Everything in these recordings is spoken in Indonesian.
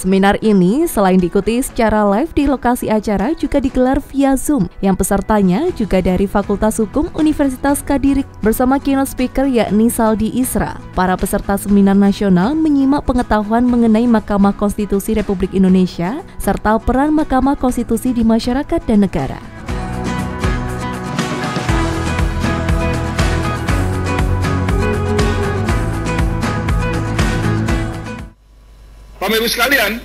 Seminar ini selain diikuti secara live di lokasi acara juga digelar via Zoom yang pesertanya juga dari Fakultas Hukum Universitas Kadiri bersama keynote speaker yakni Saldi Isra. Para peserta seminar nasional menyimak pengetahuan mengenai Mahkamah Konstitusi Republik Indonesia serta peran Mahkamah Konstitusi di masyarakat dan negara. Bapak Ibu sekalian,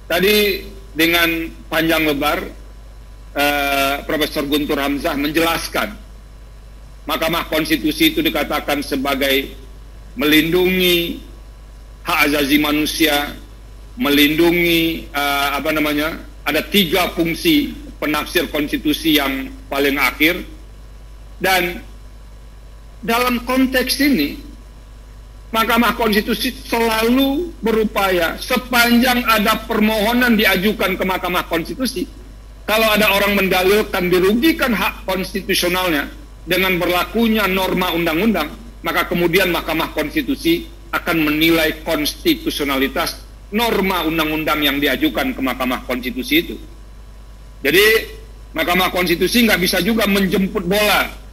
tadi dengan panjang lebar Profesor Guntur Hamzah menjelaskan Mahkamah Konstitusi itu dikatakan sebagai melindungi hak asasi manusia, melindungi ada 3 fungsi penafsir konstitusi yang paling akhir, dan dalam konteks ini Mahkamah Konstitusi selalu berupaya sepanjang ada permohonan diajukan ke Mahkamah Konstitusi, kalau ada orang mendalilkan dirugikan hak konstitusionalnya dengan berlakunya norma undang-undang, maka kemudian Mahkamah Konstitusi akan menilai konstitusionalitas norma undang-undang yang diajukan ke Mahkamah Konstitusi itu. Jadi Mahkamah Konstitusi nggak bisa juga menjemput bola.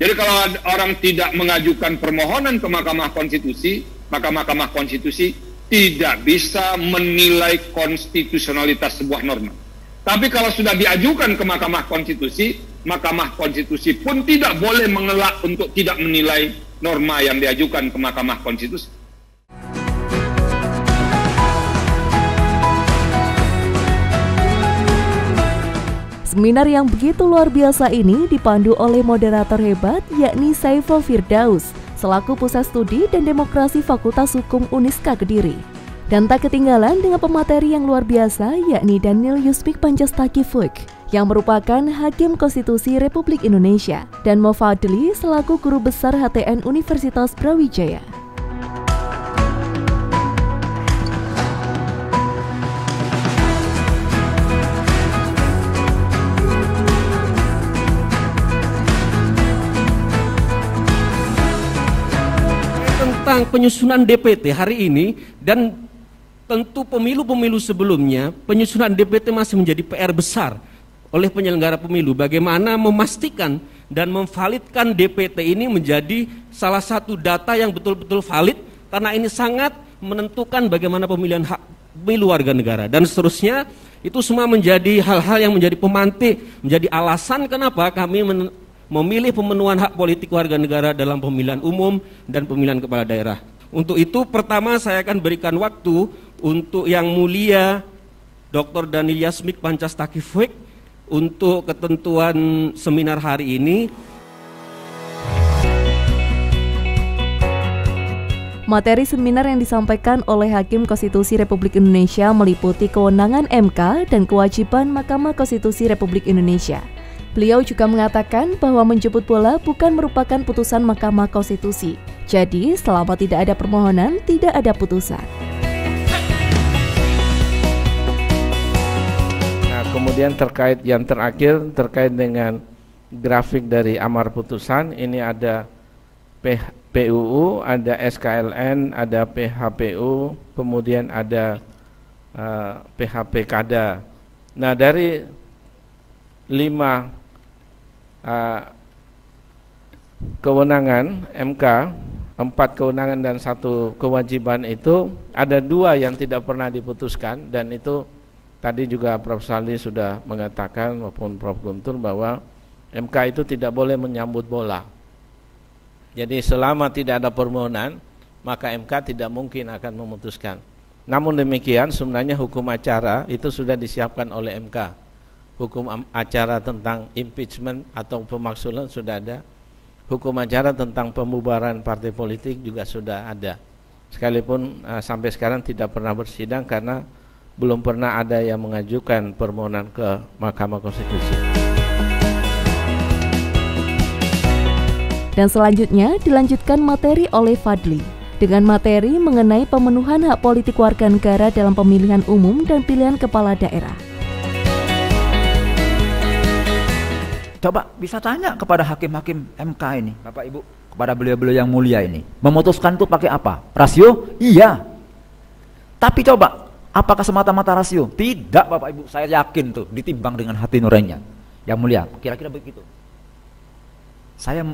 Jadi kalau orang tidak mengajukan permohonan ke Mahkamah Konstitusi, maka Mahkamah Konstitusi tidak bisa menilai konstitusionalitas sebuah norma. Tapi kalau sudah diajukan ke Mahkamah Konstitusi pun tidak boleh mengelak untuk tidak menilai norma yang diajukan ke Mahkamah Konstitusi. Seminar yang begitu luar biasa ini dipandu oleh moderator hebat yakni Saiful Firdaus selaku Pusat Studi dan Demokrasi Fakultas Hukum Uniska Kediri. Dan tak ketinggalan dengan pemateri yang luar biasa yakni Daniel Yusmik Pancastakiflik yang merupakan Hakim Konstitusi Republik Indonesia dan Mo Fadli selaku Guru Besar HTN Universitas Brawijaya. Tentang penyusunan DPT hari ini dan tentu pemilu-pemilu sebelumnya, penyusunan DPT masih menjadi PR besar oleh penyelenggara pemilu. Bagaimana memastikan dan memvalidkan DPT ini menjadi salah satu data yang betul-betul valid, karena ini sangat menentukan bagaimana pemilihan hak pemilu warga negara dan seterusnya. Itu semua menjadi hal-hal yang menjadi pemantik, menjadi alasan kenapa kami memilih pemenuhan hak politik warga negara dalam pemilihan umum dan pemilihan kepala daerah. Untuk itu pertama saya akan berikan waktu untuk Yang Mulia Dr. Daniel Yusmik Pancastakiflik untuk ketentuan seminar hari ini. Materi seminar yang disampaikan oleh Hakim Konstitusi Republik Indonesia meliputi kewenangan MK dan kewajiban Mahkamah Konstitusi Republik Indonesia. Beliau juga mengatakan bahwa menjemput bola bukan merupakan putusan Mahkamah Konstitusi. Jadi, selama tidak ada permohonan, tidak ada putusan. Nah, kemudian terkait yang terakhir, terkait dengan grafik dari amar putusan, ini ada PUU, ada SKLN, ada PHPU, kemudian ada PHP-Kada. Nah, dari 5 kewenangan MK, 4 kewenangan dan 1 kewajiban itu ada 2 yang tidak pernah diputuskan, dan itu tadi juga Prof. Saldi sudah mengatakan maupun Prof. Guntur bahwa MK itu tidak boleh menyambut bola. Jadi selama tidak ada permohonan maka MK tidak mungkin akan memutuskan. Namun demikian sebenarnya hukum acara itu sudah disiapkan oleh MK. Hukum acara tentang impeachment atau pemaksulan sudah ada. Hukum acara tentang pembubaran partai politik juga sudah ada. Sekalipun sampai sekarang tidak pernah bersidang karena belum pernah ada yang mengajukan permohonan ke Mahkamah Konstitusi. Dan selanjutnya dilanjutkan materi oleh Fadli dengan materi mengenai pemenuhan hak politik warga negara dalam pemilihan umum dan pilihan kepala daerah. Coba bisa tanya kepada hakim-hakim MK ini, Bapak Ibu, kepada beliau-beliau yang mulia ini, memutuskan itu pakai apa? Rasio? Iya. Tapi coba, apakah semata-mata rasio? Tidak Bapak Ibu, saya yakin tuh ditimbang dengan hati nuraninya. Yang mulia, kira-kira begitu. Saya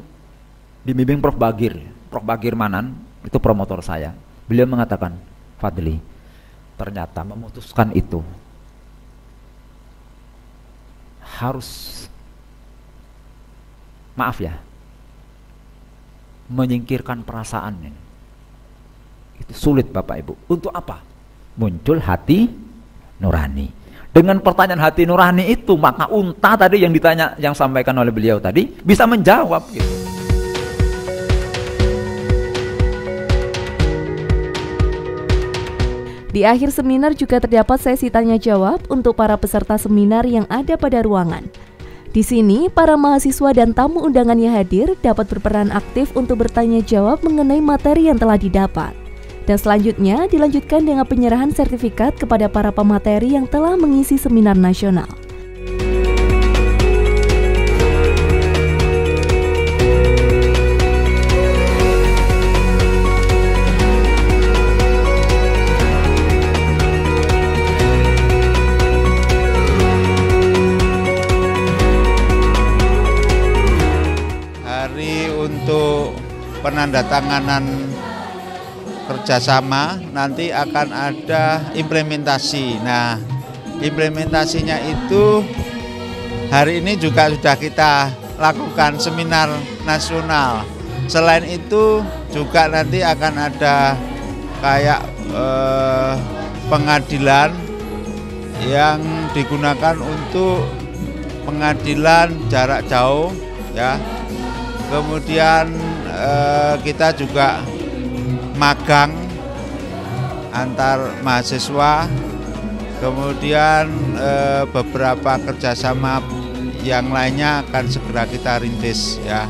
dibimbing Prof. Bagir Manan, itu promotor saya. Beliau mengatakan, Fadli, ternyata memutuskan itu harus, maaf ya, menyingkirkan perasaan ini. Itu sulit Bapak Ibu. Untuk apa? Muncul hati nurani. Dengan pertanyaan hati nurani itu, maka unta tadi yang ditanya, yang sampaikan oleh beliau tadi, bisa menjawab gitu. Di akhir seminar juga terdapat sesi tanya jawab untuk para peserta seminar yang ada pada ruangan. Di sini, para mahasiswa dan tamu undangan yang hadir dapat berperan aktif untuk bertanya jawab mengenai materi yang telah didapat. Dan selanjutnya dilanjutkan dengan penyerahan sertifikat kepada para pemateri yang telah mengisi seminar nasional. Untuk penandatanganan kerjasama nanti akan ada implementasi. Nah, implementasinya itu hari ini juga sudah kita lakukan seminar nasional. Selain itu juga nanti akan ada kayak pengadilan yang digunakan untuk pengadilan jarak jauh ya. Kemudian kita juga magang antar mahasiswa, kemudian beberapa kerjasama yang lainnya akan segera kita rintis ya.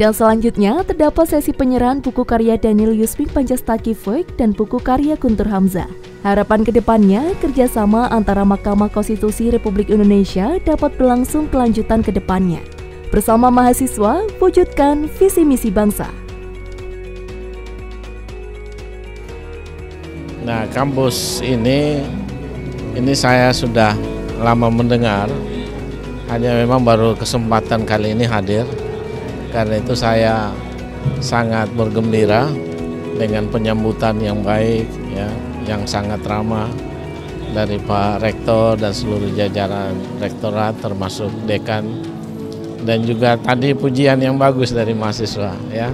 Dan selanjutnya terdapat sesi penyerahan buku karya Daniel Yusmik Pancastakifik dan buku karya Guntur Hamzah. Harapan kedepannya kerjasama antara Mahkamah Konstitusi Republik Indonesia dapat berlangsung kelanjutan ke depannya. Bersama mahasiswa, wujudkan visi misi bangsa. Nah, kampus ini saya sudah lama mendengar, hanya memang baru kesempatan kali ini hadir. Karena itu saya sangat bergembira dengan penyambutan yang baik, ya, yang sangat ramah dari Pak Rektor dan seluruh jajaran rektorat termasuk dekan. Dan juga tadi pujian yang bagus dari mahasiswa, ya,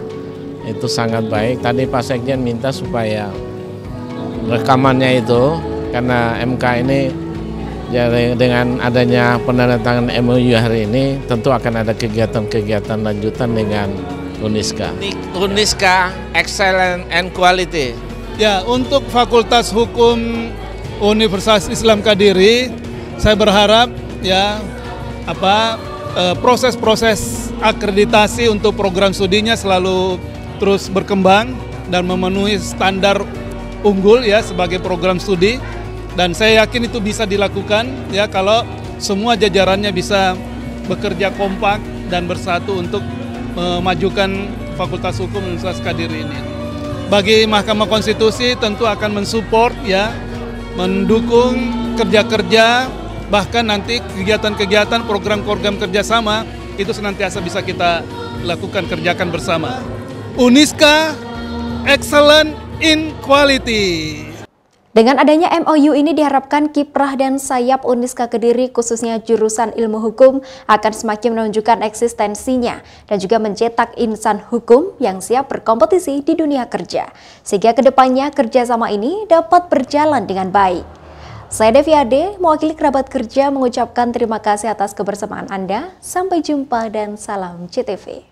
itu sangat baik. Tadi Pak Sekjen minta supaya rekamannya itu, karena MK ini dengan adanya penandatanganan MOU hari ini, tentu akan ada kegiatan-kegiatan lanjutan dengan Uniska. Uniska Excellence and Quality. Ya, untuk Fakultas Hukum Universitas Islam Kadiri, saya berharap ya proses-proses akreditasi untuk program studinya selalu terus berkembang dan memenuhi standar unggul ya sebagai program studi, dan saya yakin itu bisa dilakukan ya kalau semua jajarannya bisa bekerja kompak dan bersatu untuk memajukan Fakultas Hukum Universitas Kadiri ini. Bagi Mahkamah Konstitusi tentu akan mensupport ya, mendukung kerja-kerja, bahkan nanti kegiatan-kegiatan program-program kerjasama itu senantiasa bisa kita lakukan, kerjakan bersama. Uniska Excellent in Quality. Dengan adanya MOU ini diharapkan kiprah dan sayap Uniska Kediri khususnya jurusan ilmu hukum akan semakin menunjukkan eksistensinya dan juga mencetak insan hukum yang siap berkompetisi di dunia kerja. Sehingga kedepannya kerjasama ini dapat berjalan dengan baik. Saya Devi Ade, mewakili kerabat kerja mengucapkan terima kasih atas kebersamaan Anda. Sampai jumpa dan salam CTV.